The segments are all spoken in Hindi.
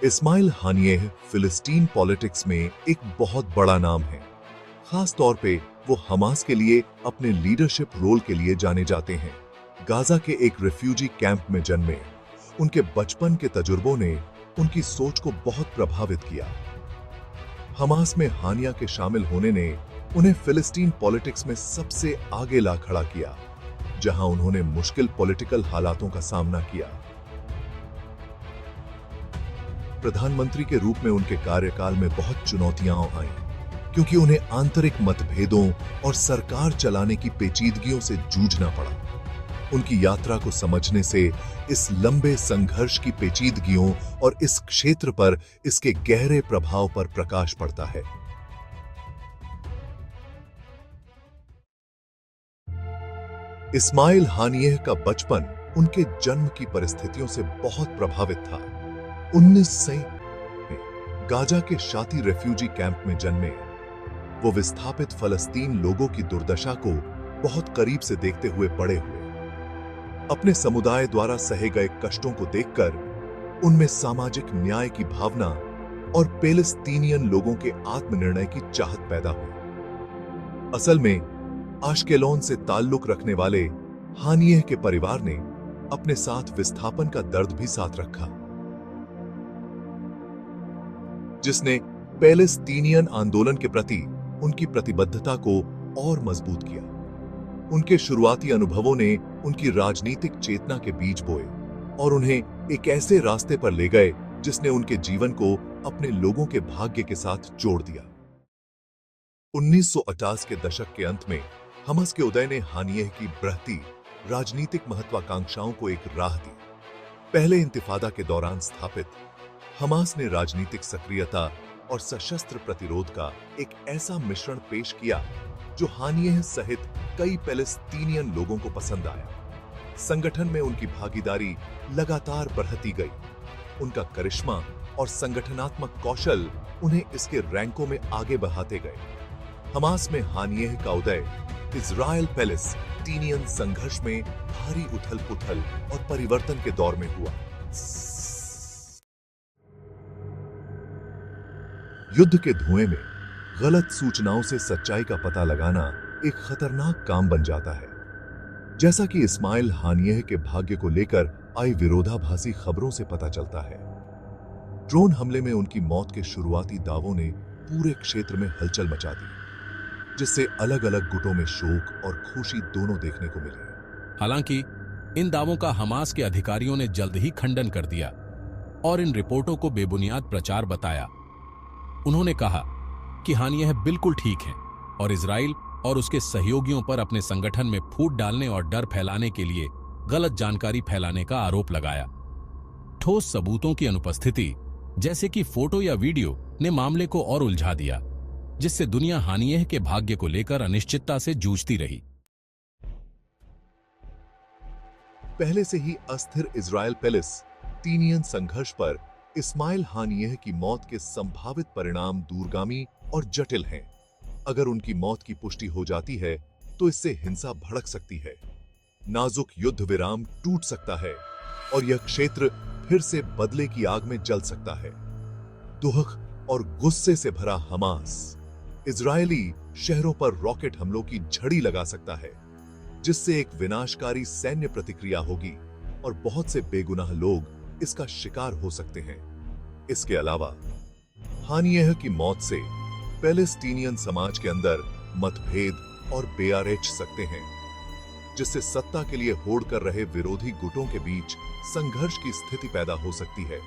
इस्माइल हानियेह फिलिस्तीन पॉलिटिक्स में एक बहुत बड़ा नाम है। खास तौर पे वो हमास के लिए अपने लीडरशिप रोल के लिए जाने जाते हैं। गाजा के एक रिफ्यूजी कैंप में जन्मे, उनके बचपन के तजुर्बों ने उनकी सोच को बहुत प्रभावित किया। हमास में हानिया के शामिल होने ने उन्हें फिलिस्तीन पॉलिटिक्स में सबसे आगे ला खड़ा किया, जहां उन्होंने मुश्किल पॉलिटिकल हालातों का सामना किया। प्रधानमंत्री के रूप में उनके कार्यकाल में बहुत चुनौतियां आईं, क्योंकि उन्हें आंतरिक मतभेदों और सरकार चलाने की पेचीदगियों से जूझना पड़ा। उनकी यात्रा को समझने से इस लंबे संघर्ष की पेचीदगियों और इस क्षेत्र पर इसके गहरे प्रभाव पर प्रकाश पड़ता है। इस्माइल हानियेह का बचपन उनके जन्म की परिस्थितियों से बहुत प्रभावित था। 1900 में गाजा के शाती रेफ्यूजी कैंप में जन्मे, वो विस्थापित फलस्तीन लोगों की दुर्दशा को बहुत करीब से देखते हुए बड़े हुए। अपने समुदाय द्वारा सहे गए कष्टों को देखकर उनमें सामाजिक न्याय की भावना और पैलेस्तीनियन लोगों के आत्मनिर्णय की चाहत पैदा हुई। असल में आश्केलोन से ताल्लुक रखने वाले हानियेह के परिवार ने अपने साथ विस्थापन का दर्द भी साथ रखा, जिसने पैलेस्तीनियन आंदोलन के प्रति उनकी प्रतिबद्धता को और मजबूत किया। उनके शुरुआती अनुभवों ने उनकी राजनीतिक चेतना के बीज बोए और उन्हें एक ऐसे रास्ते पर ले गए जिसने उनके जीवन को अपने लोगों के भाग्य के साथ जोड़ दिया। 1950 के दशक के अंत में हमास के उदय ने हानियेह की बढ़ती राजनीतिक महत्वाकांक्षाओं को एक राह दी। पहले इंतिफादा के दौरान स्थापित हमास ने राजनीतिक सक्रियता और सशस्त्र प्रतिरोध का एक ऐसा मिश्रण पेश किया जो हानियेह सहित कई पैलेस्तीनियन लोगों को पसंद आया। संगठन में उनकी भागीदारी लगातार बढ़ती गई। उनका करिश्मा और संगठनात्मक कौशल उन्हें इसके रैंकों में आगे बढ़ाते गए। हमास में हानियेह का उदय इजराइल पैलेस्टीनियन संघर्ष में भारी उथल-पुथल और परिवर्तन के दौर में हुआ। युद्ध के धुएं में गलत सूचनाओं से सच्चाई का पता लगाना एक खतरनाक काम बन जाता है, जैसा कि इस्माइल हानियेह के भाग्य को लेकर आई विरोधाभासी खबरों से पता चलता है। ड्रोन हमले में उनकी मौत के शुरुआती दावों ने पूरे क्षेत्र में हलचल मचा दी, जिससे अलग-अलग गुटों में शोक और खुशी दोनों देखने को मिले। हालांकि इन दावों का हमास के अधिकारियों ने जल्द ही खंडन कर दिया और इन रिपोर्टों को बेबुनियाद प्रचार बताया। उन्होंने कहा कि हानियेह बिल्कुल ठीक है और इजराइल और उसके सहयोगियों पर अपने संगठन में फूट डालने और डर फैलाने के लिए गलत जानकारी फैलाने का आरोप लगाया। ठोस सबूतों की अनुपस्थिति, जैसे कि फोटो या वीडियो, ने मामले को और उलझा दिया, जिससे दुनिया हानियेह के भाग्य को लेकर अनिश्चितता से जूझती रही। पहले से ही अस्थिर इजराइल पैलेस्टीनियन संघर्ष पर इस्माइल हानियेह की मौत के संभावित परिणाम दूरगामी और जटिल हैं। अगर उनकी मौत की पुष्टि हो जाती है तो इससे हिंसा भड़क सकती है, नाजुक युद्ध विराम टूट सकता है और यह क्षेत्र फिर से बदले की आग में जल सकता है। दुख और गुस्से से भरा हमास इजरायली शहरों पर रॉकेट हमलों की झड़ी लगा सकता है, जिससे एक विनाशकारी सैन्य प्रतिक्रिया होगी और बहुत से बेगुनाह लोग इसका शिकार हो सकते हैं। इसके अलावा हानियेह की मौत से पैलेस्टीनियन समाज के अंदर मतभेद और बेआरेच सकते हैं, जिससे सत्ता के लिए होड़ कर रहे विरोधी गुटों के बीच संघर्ष की स्थिति पैदा हो सकती है।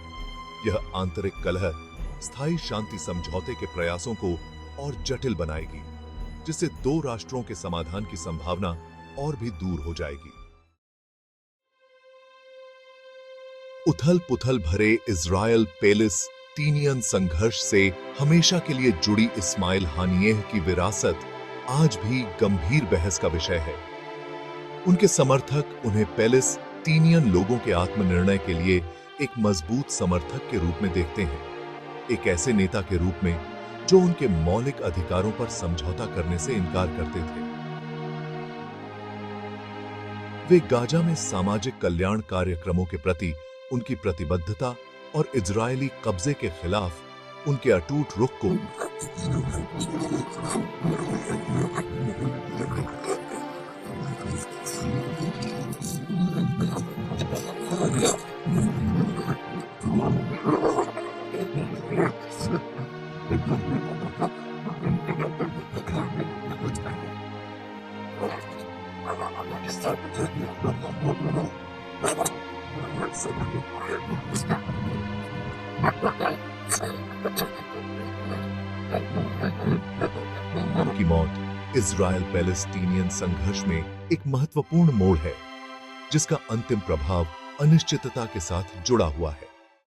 यह आंतरिक कलह स्थायी शांति समझौते के प्रयासों को और जटिल बनाएगी, जिससे दो राष्ट्रों के समाधान की संभावना और भी दूर हो जाएगी। उथल-पुथल भरे इजराइल पैलेस्टीनियन संघर्ष से हमेशा के लिए जुड़ी इस्माइल हानियेह की विरासत आज भी गंभीर बहस का विषय है। उनके समर्थक उन्हें पैलेस्टीनियन लोगों के आत्मनिर्णय के लिए एक मजबूत समर्थक के रूप में देखते हैं, एक ऐसे नेता के रूप में जो उनके मौलिक अधिकारों पर समझौता करने से इनकार करते थे। वे गाजा में सामाजिक कल्याण कार्यक्रमों के प्रति उनकी प्रतिबद्धता और इजरायली कब्जे के खिलाफ उनके अटूट रुख को की मौत इजराइल पैलेस्टीनियन संघर्ष में एक महत्वपूर्ण मोड़ है, जिसका अंतिम प्रभाव अनिश्चितता के साथ जुड़ा हुआ है।